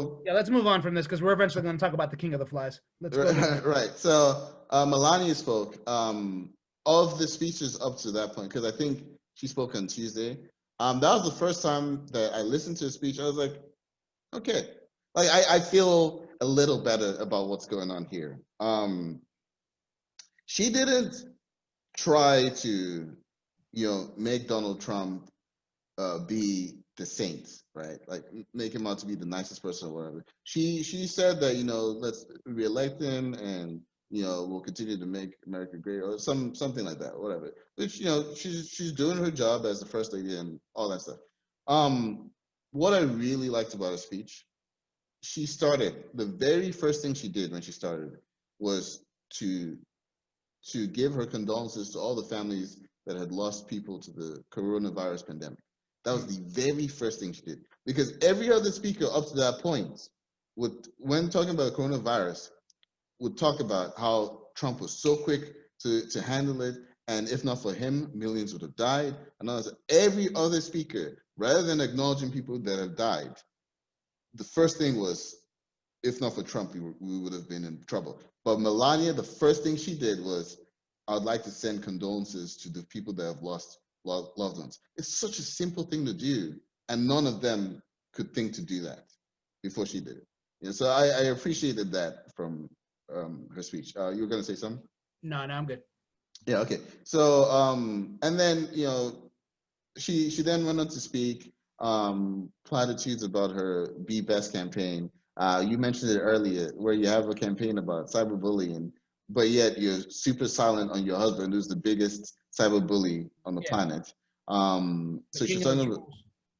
So yeah, let's move on from this because we're eventually going to talk about the King of the Flies. Let's go. right. So Melania spoke. Of the speeches up to that point, because I think she spoke on Tuesday. That was the first time that I listened to a speech. I was like, okay, like I feel a little better about what's going on here. She didn't try to, make Donald Trump be the saint, right? Like make him out to be the nicest person or whatever. She said that let's reelect him and we'll continue to make America great or something like that, whatever. Which she's doing her job as the first lady and all that stuff. What I really liked about her speech, she started the very first thing she did when she started was to give her condolences to all the families that had lost people to the coronavirus pandemic. That was the very first thing she did. Because every other speaker up to that point, when talking about coronavirus, would talk about how Trump was so quick to handle it, and if not for him, millions would have died. And every other speaker, rather than acknowledging people that have died, the first thing was, if not for Trump, we would have been in trouble. But Melania, the first thing she did was, I'd like to send condolences to the people that have lost loved ones. It's such a simple thing to do, and none of them could think to do that before she did it. So I appreciated that from her speech. You were going to say something? No, I'm good. Yeah, okay. So, and then, she then went on to speak platitudes about her Be Best campaign. You mentioned it earlier, where you have a campaign about cyberbullying, but yet you're super silent on your husband, who's the biggest cyberbully on the planet. So she's talking about,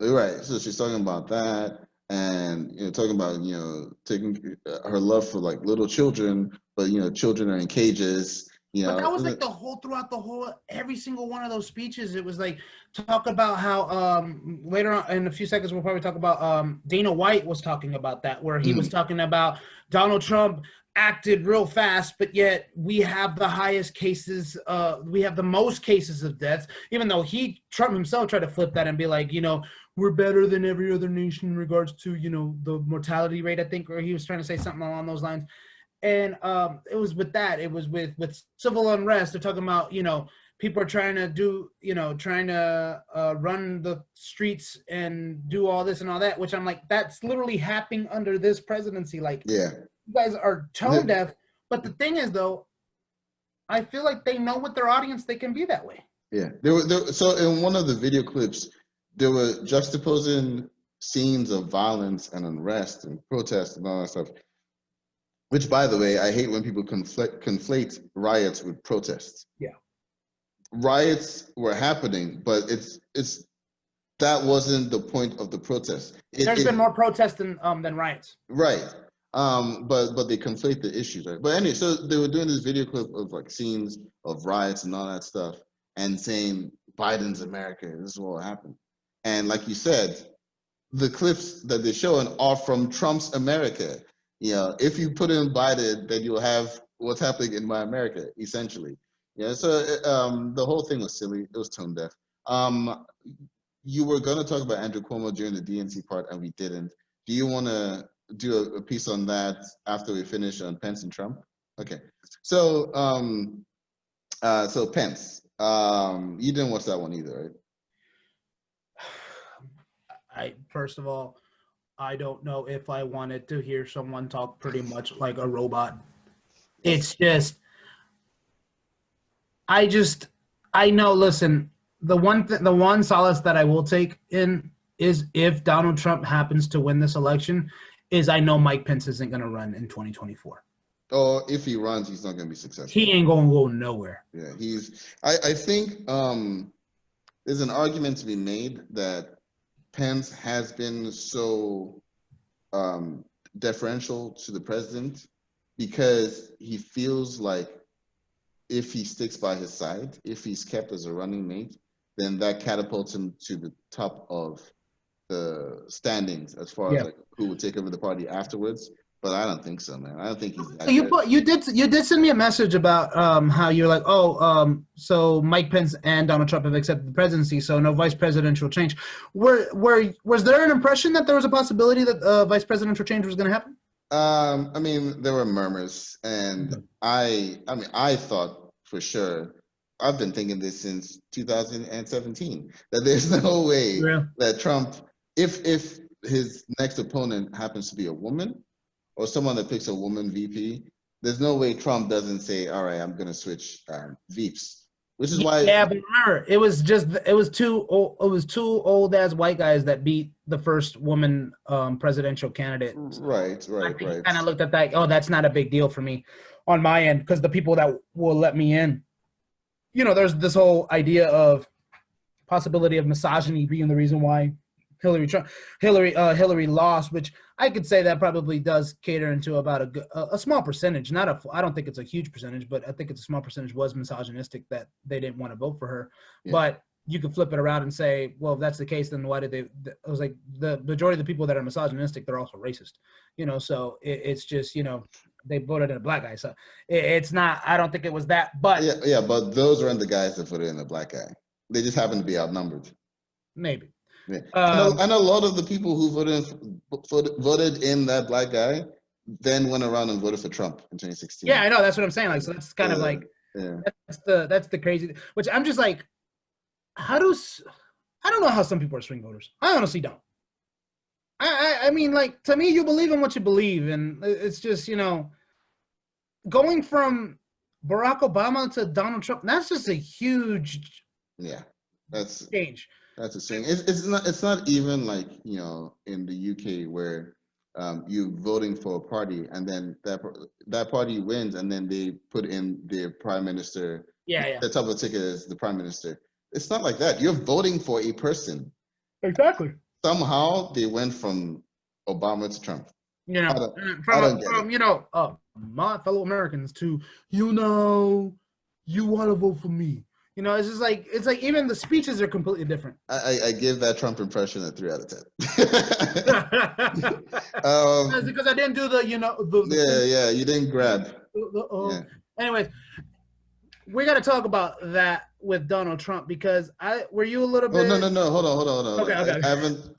right. So she's talking about that, and talking about taking her love for like little children, but children are in cages. But that was like throughout the whole, every single one of those speeches. It was like, talk about how later on in a few seconds we'll probably talk about Dana White was talking about that, where he was talking about Donald Trump acted real fast, but yet we have the highest cases, we have the most cases of deaths, even though Trump himself tried to flip that and be like, we're better than every other nation in regards to the mortality rate, I think, or he was trying to say something along those lines. And it was with that. It was with civil unrest. They're talking about, people are trying to do, trying to run the streets and do all this and all that, which I'm like, that's literally happening under this presidency. Like, yeah, you guys are tone deaf. But the thing is, though, I feel like they know with their audience they can be that way. Yeah. So in one of the video clips, they were juxtaposing scenes of violence and unrest and protest and all that stuff. Which, by the way, I hate when people conflate riots with protests. Yeah. Riots were happening, but that wasn't the point of the protest. There's been more protests than riots. Right. But they conflate the issues, right? But anyway, so they were doing this video clip of like scenes of riots and all that stuff, and saying Biden's America, this is what happened. And like you said, the clips that they're showing are from Trump's America. If you put in Biden, then you'll have what's happening in my America, essentially. So the whole thing was silly. It was tone deaf. You were going to talk about Andrew Cuomo during the DNC part, and we didn't. Do you want to do a piece on that after we finish on Pence and Trump? Okay. So so Pence, you didn't watch that one either, right? First of all, I don't know if I wanted to hear someone talk pretty much like a robot. It's just, I know, listen, the one solace that I will take in is, if Donald Trump happens to win this election, is I know Mike Pence isn't going to run in 2024. Or if he runs, he's not going to be successful. He ain't going to go nowhere. Yeah, I think there's an argument to be made that Pence has been so deferential to the president because he feels like if he sticks by his side, if he's kept as a running mate, then that catapults him to the top of the standings as far as like who would take over the party afterwards. but I don't think so, man. I don't think he's that You good. you did send me a message about how you're like, so Mike Pence and Donald Trump have accepted the presidency, so no vice presidential change. Was there an impression that there was a possibility that vice presidential change was going to happen? I mean, there were murmurs, and I thought for sure. I've been thinking this since 2017 that there's no way Yeah. that Trump, if his next opponent happens to be a woman or someone that picks a woman VP, there's no way Trump doesn't say, "All right, I'm going to switch VPs," which is why. Yeah, but remember, it was two old ass white guys that beat the first woman presidential candidate. Right, I right, think he right. kind of looked at that. Oh, that's not a big deal for me on my end because the people that will let me in, there's this whole idea of possibility of misogyny being the reason why Hillary lost, which I could say that probably does cater into about a small percentage. I don't think it's a huge percentage, but I think it's a small percentage was misogynistic that they didn't want to vote for her. Yeah. But you could flip it around and say, well, if that's the case, then why did they? I was like, the majority of the people that are misogynistic, they're also racist. So it's just they voted in a black guy. So it's not. I don't think it was that. But yeah, but those aren't the guys that voted in a black guy. They just happen to be outnumbered. Maybe. Yeah. And a lot of the people who voted in that black guy then went around and voted for Trump in 2016. Yeah, I know. That's what I'm saying. Like, so that's kind of like that's the crazy. Which I'm just like, I don't know how some people are swing voters. I honestly don't. I mean, like, to me, you believe in what you believe, and it's just going from Barack Obama to Donald Trump. That's just a huge that's change. That's a thing. It's not even like in the UK where you voting for a party and then that party wins and then they put in their prime minister. The top of the ticket is the prime minister. It's not like that. You're voting for a person. Exactly. Somehow they went from Obama to Trump. From my fellow Americans to you want to vote for me. It's just like even the speeches are completely different. I give that Trump impression a 3 out of 10. Because I didn't do the you didn't grab. Anyways, we got to talk about that with Donald Trump because were you a little bit? Oh no, hold on. Okay. I haven't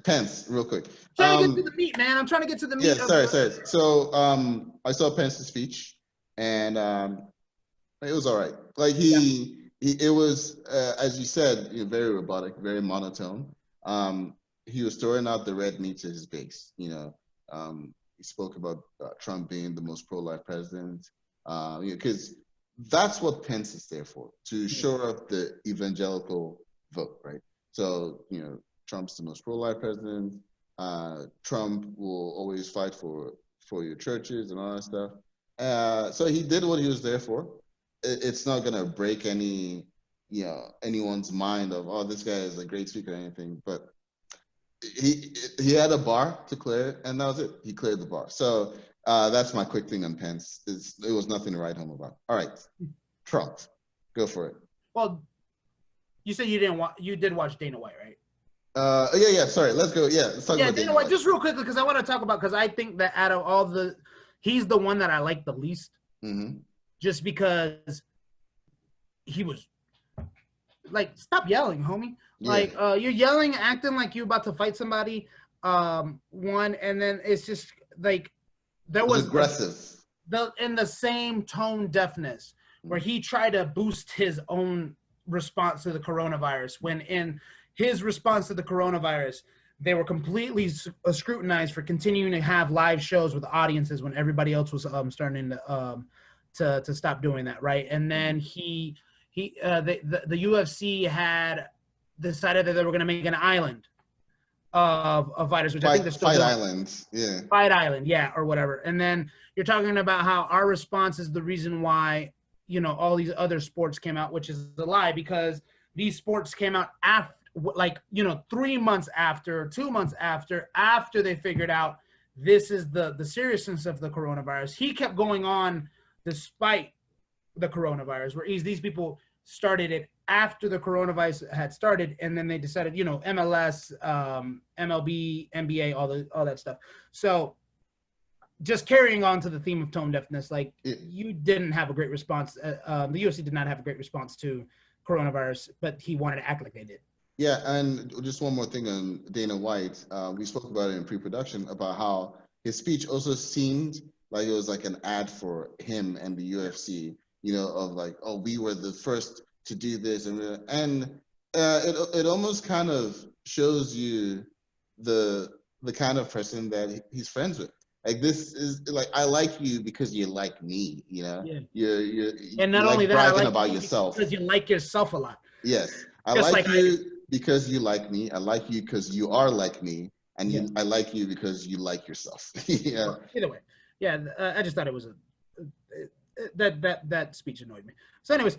Pence real quick. Trying to get to the meat, man. I'm trying to get to the meat. Yeah, sorry. So I saw Pence's speech and it was all right. Like it was, as you said, very robotic, very monotone. He was throwing out the red meat to his base. He spoke about Trump being the most pro-life president, because that's what Pence is there for, to shore up the evangelical vote, right? So, Trump's the most pro-life president. Trump will always fight for your churches and all that stuff. So he did what he was there for. It's not gonna break anyone's mind of, oh, this guy is a great speaker or anything, but he had a bar to clear and that was it. He cleared the bar. So that's my quick thing on Pence. It was nothing to write home about. All right, Trump, go for it. Well, you said you did watch Dana White, right? Yeah. Sorry, let's go. Yeah, let's talk about Dana White. Just real quickly, because I want to talk about, because I think that out of all he's the one that I like the least. Mm-hmm. Just because he was like, stop yelling, homie. Yeah. Like, you're yelling, acting like you're about to fight somebody. And then it's just like there was aggressive. In the same tone deafness where he tried to boost his own response to the coronavirus, when in his response to the coronavirus, they were completely scrutinized for continuing to have live shows with audiences when everybody else was starting to stop doing that, right? And then the UFC had decided that they were going to make an island of fighters, which I think they're still Fight doing. Islands, yeah. Fight Island, yeah, or whatever. And then you're talking about how our response is the reason why all these other sports came out, which is a lie, because these sports came out after, 3 months after, 2 months after they figured out this is the seriousness of the coronavirus. He kept going on despite the coronavirus, where these people started it after the coronavirus had started, and then they decided, MLS, MLB, NBA, all that stuff. So just carrying on to the theme of tone deafness, like It- you didn't have a great response. The UFC did not have a great response to coronavirus, but he wanted to act like they did. Yeah, and just one more thing on Dana White. We spoke about it in pre-production about how his speech also seemed like it was like an ad for him and the UFC. You know, of like, oh, we were the first to do this, and it almost kind of shows you the kind of person that he's friends with. Like this is like, I like you because you like me. You know, Yeah. you And not like only that, I bragging like about you yourself because you like yourself a lot. Yes, I Just like like you because you like me. I like you because you are like me, and Yeah. I like you because you like yourself. Yeah. Well, either way, yeah. I just thought it was that speech annoyed me. So, anyways,